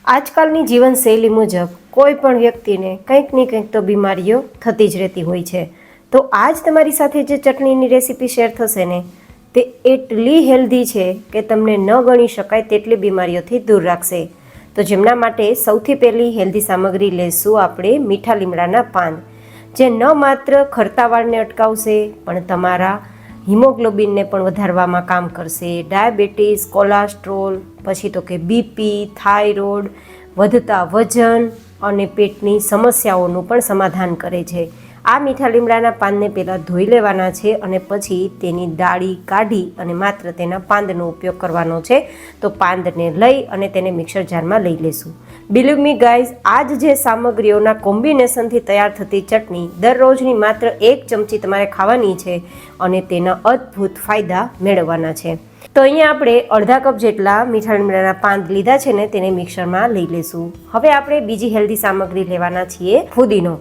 આજકાલની જીવનશૈલી મુજબ કોઈ પણ વ્યક્તિને કંઈક ને કંઈક તો બીમારીઓ થતી જ રહેતી હોય છે. તો આજ તમારી સાથે જે ચટણીની રેસીપી શેર થશે ને તે એટલી હેલ્ધી છે કે તમને ન ગણી શકાય તેટલી બીમારીઓથી દૂર રાખશે. તો જેમના માટે સૌથી પહેલી હેલ્ધી સામગ્રી લેશું આપણે મીઠા લીમડાના પાન, જે ન માત્ર ખરતા વાળને અટકાવશે પણ તમારા હિમોગ્લોબિનને પણ વધારવામાં કામ કરશે. ડાયાબિટીસ, કોલેસ્ટ્રોલ, પછી તો કે બીપી, થાઇરોઇડ, વધતા વજન અને પેટની સમસ્યાઓનું પણ સમાધાન કરે છે. આ મીઠા લીમડાના પાનને પહેલાં ધોઈ લેવાના છે અને પછી તેની ડાળી કાઢી અને માત્ર તેના પાંદનો ઉપયોગ કરવાનો છે. તો પાંદને લઈ અને તેને મિક્સર જારમાં લઈ લેશું. બિલીવ મી ગાઈઝ, આ જે સામગ્રીઓના કોમ્બિનેશનથી તૈયાર થતી ચટણી દરરોજની માત્ર 1 ચમચી તમારે ખાવાની છે અને તેના અદ્ભુત ફાયદા મેળવવાના છે. તો અહીંયા આપણે અડધા કપ જેટલા મીઠા લીમડાના પાન લીધા છે ને તેને મિક્સરમાં લઈ લેશું. હવે આપણે બીજી હેલ્ધી સામગ્રી લેવાના છીએ ફુદીનો.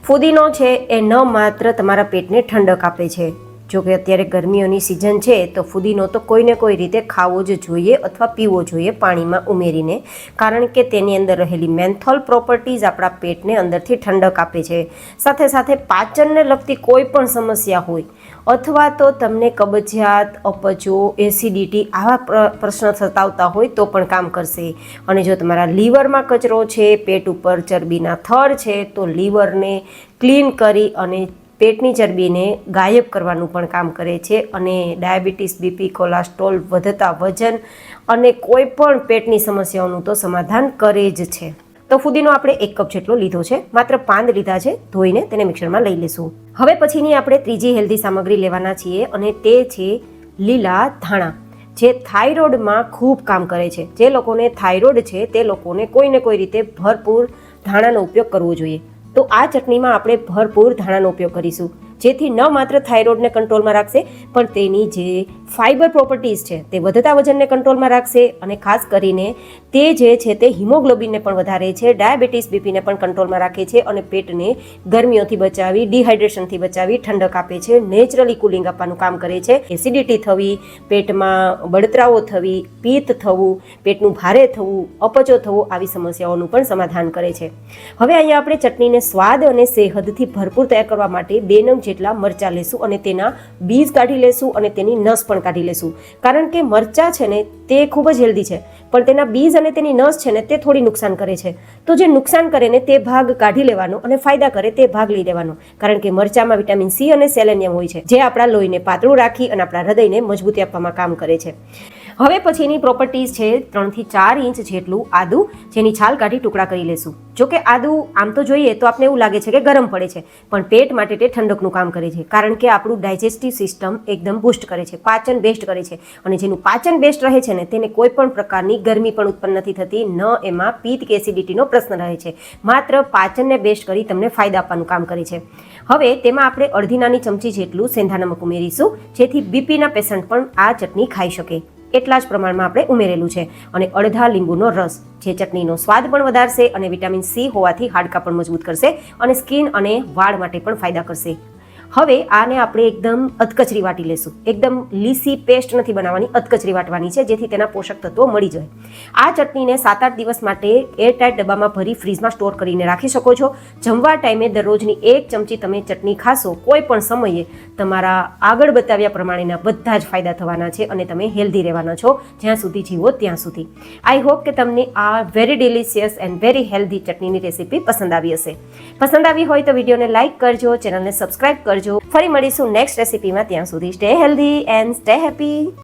ફુદીનો છે એ ન માત્ર તમારા પેટને ઠંડક આપે છે, જો કે અત્યારે ગરમીઓની સિઝન છે તો ફુદીનો તો કોઈને કોઈ રીતે ખાવો જ જોઈએ અથવા પીવો જોઈએ પાણીમાં ઉમેરીને, કારણ કે તેની અંદર રહેલી મેન્થોલ પ્રોપર્ટીઝ આપણા પેટને અંદરથી ઠંડક આપે છે. સાથે સાથે પાચનને લગતી કોઈ પણ સમસ્યા હોય અથવા તો તમને કબજિયાત, અપચો, એસિડિટી આવા પ્રશ્ન સતાવતા હોય તો પણ કામ કરશે. અને જો તમારા લીવરમાં કચરો છે, પેટ ઉપર ચરબીના થર છે, તો લીવરને ક્લીન કરી અને પેટની ચરબીને ગાયબ કરવાનું પણ કામ કરે છે. અને ડાયાબિટીસ, બીપી, કોલેસ્ટ્રોલ, વધતા વજન અને કોઈ પણ પેટની સમસ્યાઓનું તો સમાધાન કરે જ છે. તો ફુદીનો આપણે 1 કપ જેટલો લીધો છે, માત્ર પાન લીધા છે, ધોઈને તેને મિક્સરમાં લઈ લેશું. હવે પછીની આપણે ત્રીજી હેલ્ધી સામગ્રી લેવાના છીએ અને તે છે લીલા ધાણા, જે થાઇરોઇડમાં ખૂબ કામ કરે છે. જે લોકોને થાઇરોઇડ છે તે લોકોને કોઈને કોઈ રીતે ભરપૂર ધાણાનો ઉપયોગ કરવો જોઈએ. તો આ ચટણીમાં આપણે ભરપૂર ધાણાનો ઉપયોગ કરીશું, જેથી ન માત્ર થાઇરોઇડને કંટ્રોલમાં રાખશે પણ તેની જે ફાઇબર પ્રોપર્ટીઝ છે તે વધતા વજનને કંટ્રોલમાં રાખશે અને ખાસ કરીને તે જે છે તે હિમોગ્લોબિનને પણ વધારે છે, ડાયાબિટીસ, બીપીને પણ કંટ્રોલમાં રાખે છે અને પેટને ગરમીઓથી બચાવી, ડિહાઇડ્રેશનથી બચાવી ઠંડક આપે છે, નેચરલી કુલિંગ આપવાનું કામ કરે છે. એસિડિટી થવી, પેટમાં બળતરાઓ થવી, પિત્ત થવું, પેટનું ભારે થવું, અપચો થવું આવી સમસ્યાઓનું પણ સમાધાન કરે છે. હવે અહીંયા આપણે ચટણીને સ્વાદ અને સેહદથી ભરપૂર તૈયાર કરવા માટે 2 નંગ જેટલા મરચાં લેશું અને તેના બીજ કાઢી લેશું અને તેની નસ પણ કાઢી લેશું. કારણ કે મરચાં છે ને તે ખૂબ જ હેલ્ધી છે પણ તેના બીજ અને તેની નસ છે ને તે થોડી નુકસાન કરે છે. તો જે નુકસાન કરે ને તે ભાગ કાઢી લેવાનો અને ફાયદા કરે તે ભાગ લઈ લેવાનો, કારણ કે મરચામાં વિટામિન સી અને સેલેનિયમ હોય છે, જે આપણા લોહીને પાતળું રાખી અને આપણા હૃદયને મજબૂતી આપવામાં કામ કરે છે. હવે પછીની પ્રોપર્ટીઝ છે 3 થી 4 ઇંચ જેટલું આદુ, જેની છાલ કાઢી ટુકડા કરી લેશું. જો કે આદુ આમ તો જોઈએ તો આપણે એવું લાગે છે કે ગરમ પડે છે પણ પેટ માટે તે ઠંડકનું કામ કરે છે, કારણ કે આપણું ડાયજેસ્ટિવ સિસ્ટમ એકદમ બૂસ્ટ કરે છે, પાચન બેસ્ટ કરે છે. અને જેનું પાચન બેસ્ટ રહે છે ને તેને કોઈ પણ પ્રકારની ગરમી પણ ઉત્પન્ન નથી થતી, ન એમાં પિત્ત કે એસિડિટીનો પ્રશ્ન રહે છે. માત્ર પાચનને બેસ્ટ કરી તમને ફાયદા આપવાનું કામ કરે છે. હવે તેમાં આપણે અડધી નાની ચમચી જેટલું સેંધા નમક ઉમેરીશું, જેથી બીપીના પેશન્ટ પણ આ ચટણી ખાઈ શકે. એટલા જ પ્રમાણમાં આપણે ઉમેરેલું છે. અને અડધા લીંબુનો રસ, જે ચટણીનો સ્વાદ પણ વધારશે અને વિટામિન સી હોવાથી હાડકાં પણ મજબૂત કરશે અને સ્કિન અને વાળ માટે પણ ફાયદા કરશે. હવે આને આપણે એકદમ અધકચરી વાટી લેશું. એકદમ લીસી પેસ્ટ નથી બનાવવાની, અધકચરી વાટવાની છે, જેથી તેના પોષક તત્વો મળી જાય. આ ચટણીને 7-8 દિવસ માટે એરટાઇટ ડબ્બામાં ભરી ફ્રીજમાં સ્ટોર કરીને રાખી શકો છો. જમવા ટાઈમે દરરોજની 1 ચમચી તમે ચટણી ખાશો કોઈ પણ સમયે, તમારા આગળ બતાવ્યા પ્રમાણેના બધા જ ફાયદા થવાના છે અને તમે હેલ્ધી રહેવાના છો જ્યાં સુધી જીવો ત્યાં સુધી. આઈ હોપ કે તમને આ very delicious and very healthy ચટણીની રેસીપી પસંદ આવી હશે. પસંદ આવી હોય તો વિડીયોને લાઇક કરજો, ચેનલને સબસ્ક્રાઇબ કરજો. ફરી મળીશું નેક્સ્ટ રેસીપીમાં. ત્યાં સુધી stay healthy and stay happy.